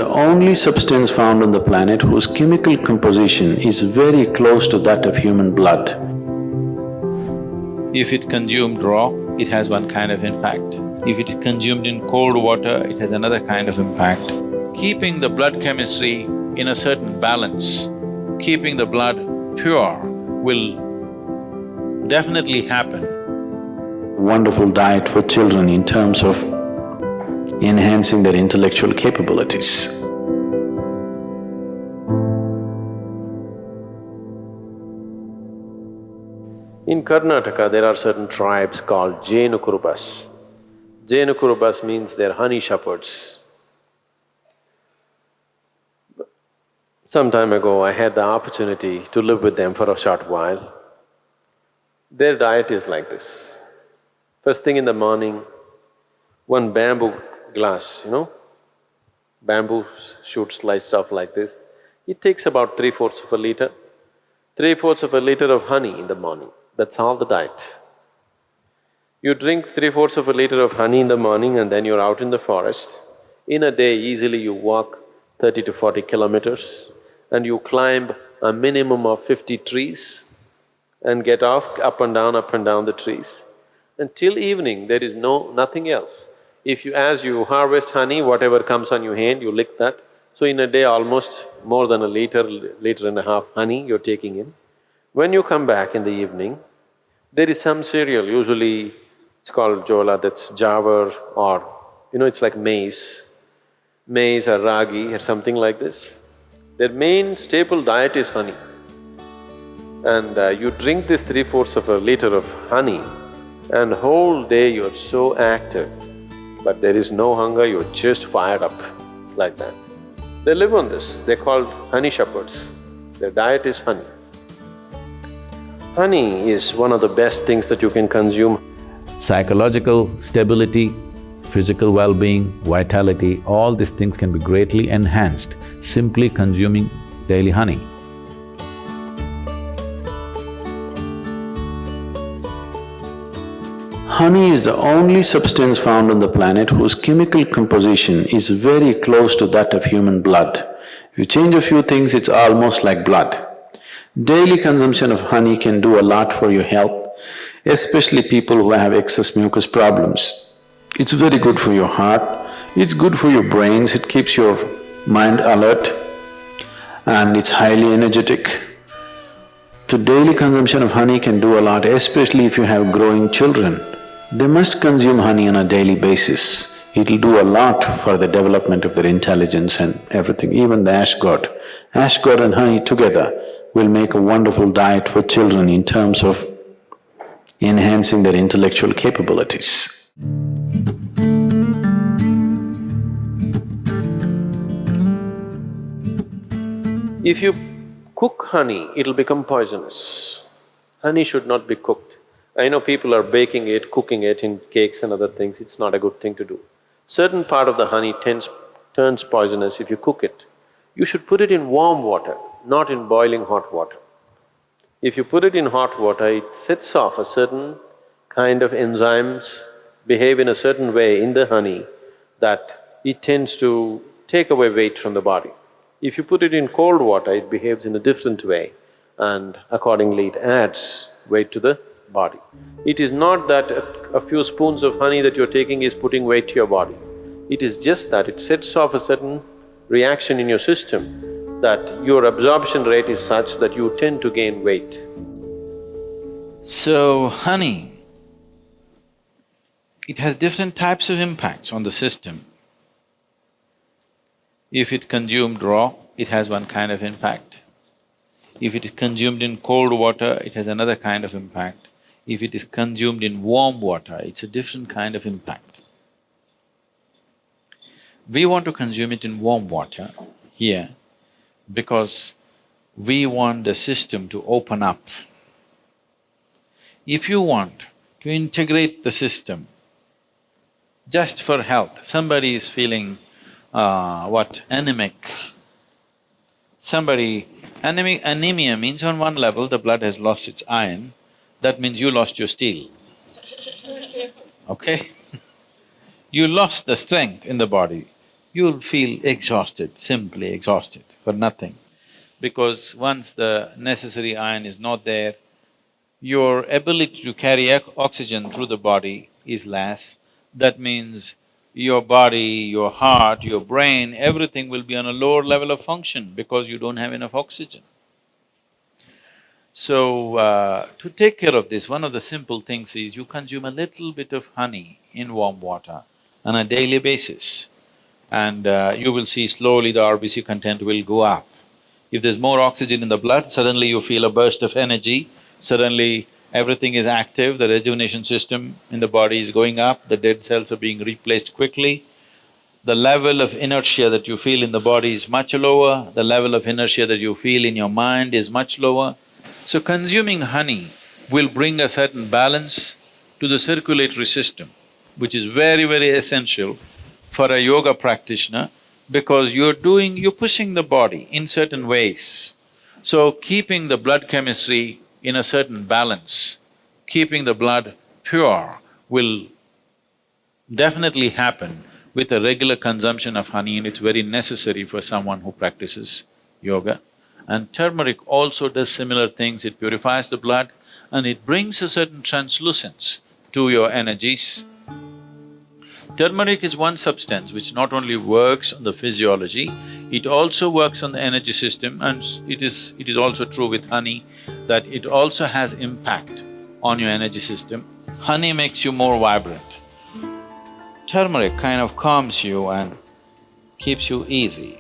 The only substance found on the planet whose chemical composition is very close to that of human blood. If it consumed raw, it has one kind of impact. If it is consumed in cold water, it has another kind of impact. Keeping the blood chemistry in a certain balance, keeping the blood pure will definitely happen. Wonderful diet for children in terms of enhancing their intellectual capabilities. In Karnataka, there are certain tribes called Jenukurubas. Jenukurubas means they're honey shepherds. Some time ago, I had the opportunity to live with them for a short while. Their diet is like this. First thing in the morning, one bamboo glass, bamboo shoot sliced off like this. It takes about 3/4 of a liter. 3/4 of a liter of honey in the morning, that's all the diet. You drink 3/4 of a liter of honey in the morning and then you're out in the forest. In a day, easily you walk 30 to 40 kilometers and you climb a minimum of 50 trees and get off up and down the trees. Until evening, there is nothing else. As you harvest honey, whatever comes on your hand, you lick that. So in a day, almost more than a liter and a half honey you're taking in. When you come back in the evening, there is some cereal, usually it's called jola, that's jawar or it's like maize or ragi or something like this. Their main staple diet is honey. And you drink this 3/4 of a liter of honey and whole day you're so active, but there is no hunger, you're just fired up like that. They live on this, they're called honey shepherds. Their diet is honey. Honey is one of the best things that you can consume. Psychological stability, physical well-being, vitality, all these things can be greatly enhanced simply consuming daily honey. Honey is the only substance found on the planet whose chemical composition is very close to that of human blood. If you change a few things, it's almost like blood. Daily consumption of honey can do a lot for your health, especially people who have excess mucus problems. It's very good for your heart, it's good for your brains, it keeps your mind alert and it's highly energetic. So daily consumption of honey can do a lot, especially if you have growing children. They must consume honey on a daily basis. It'll do a lot for the development of their intelligence and everything, even the ash god. Ash god and honey together will make a wonderful diet for children in terms of enhancing their intellectual capabilities. If you cook honey, it'll become poisonous. Honey should not be cooked. I know people are baking it, cooking it in cakes and other things, it's not a good thing to do. Certain part of the honey turns poisonous if you cook it. You should put it in warm water, not in boiling hot water. If you put it in hot water, it sets off a certain kind of enzymes, behave in a certain way in the honey that it tends to take away weight from the body. If you put it in cold water, it behaves in a different way and accordingly it adds weight to the body. It is not that a few spoons of honey that you're taking is putting weight to your body. It is just that it sets off a certain reaction in your system that your absorption rate is such that you tend to gain weight. So, honey, it has different types of impacts on the system. If it consumed raw, it has one kind of impact. If it is consumed in cold water, it has another kind of impact. If it is consumed in warm water, it's a different kind of impact. We want to consume it in warm water here because we want the system to open up. If you want to integrate the system just for health, somebody is feeling anemic. Anemia means on one level the blood has lost its iron, that means you lost your steel, okay? You lost the strength in the body. you'll feel exhausted, simply exhausted for nothing. Because once the necessary iron is not there, your ability to carry oxygen through the body is less. That means your body, your heart, your brain, everything will be on a lower level of function because you don't have enough oxygen. So, to take care of this, one of the simple things is you consume a little bit of honey in warm water on a daily basis, and you will see slowly the RBC content will go up. If there's more oxygen in the blood, suddenly you feel a burst of energy, suddenly everything is active, the rejuvenation system in the body is going up, the dead cells are being replaced quickly. The level of inertia that you feel in the body is much lower, the level of inertia that you feel in your mind is much lower. So consuming honey will bring a certain balance to the circulatory system, which is very, very essential for a yoga practitioner because you're pushing the body in certain ways. So keeping the blood chemistry in a certain balance, keeping the blood pure will definitely happen with a regular consumption of honey, and it's very necessary for someone who practices yoga. And turmeric also does similar things, it purifies the blood and it brings a certain translucence to your energies. Turmeric is one substance which not only works on the physiology, it also works on the energy system, and it is also true with honey that it also has impact on your energy system. Honey makes you more vibrant. Turmeric kind of calms you and keeps you easy.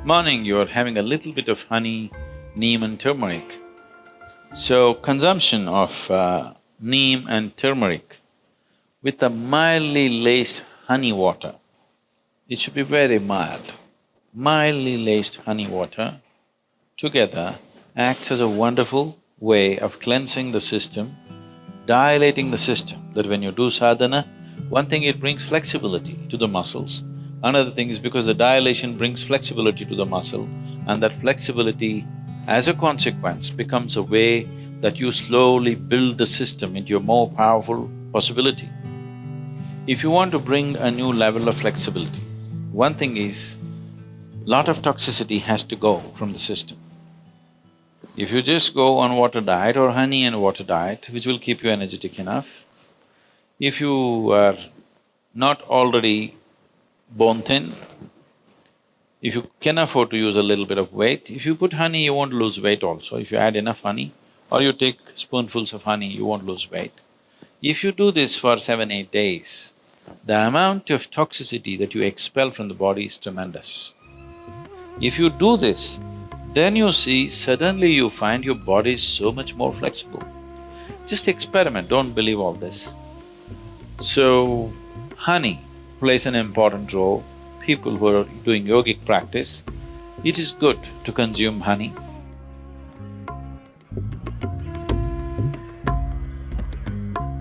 Morning, you're having a little bit of honey, neem and turmeric. So, consumption of neem and turmeric with a mildly laced honey water, it should be very mild. Mildly laced honey water together acts as a wonderful way of cleansing the system, dilating the system, that when you do sadhana, one thing, it brings flexibility to the muscles. Another thing is because the dilation brings flexibility to the muscle, and that flexibility, as a consequence, becomes a way that you slowly build the system into a more powerful possibility. If you want to bring a new level of flexibility, one thing is, lot of toxicity has to go from the system. If you just go on water diet or honey and water diet, which will keep you energetic enough, if you are not already bone thin, if you can afford to use a little bit of weight, if you put honey, you won't lose weight also. If you add enough honey or you take spoonfuls of honey, you won't lose weight. If you do this for 7-8 days, the amount of toxicity that you expel from the body is tremendous. If you do this, then you see suddenly you find your body is so much more flexible. Just experiment, don't believe all this. So, honey plays an important role. People who are doing yogic practice, it is good to consume honey.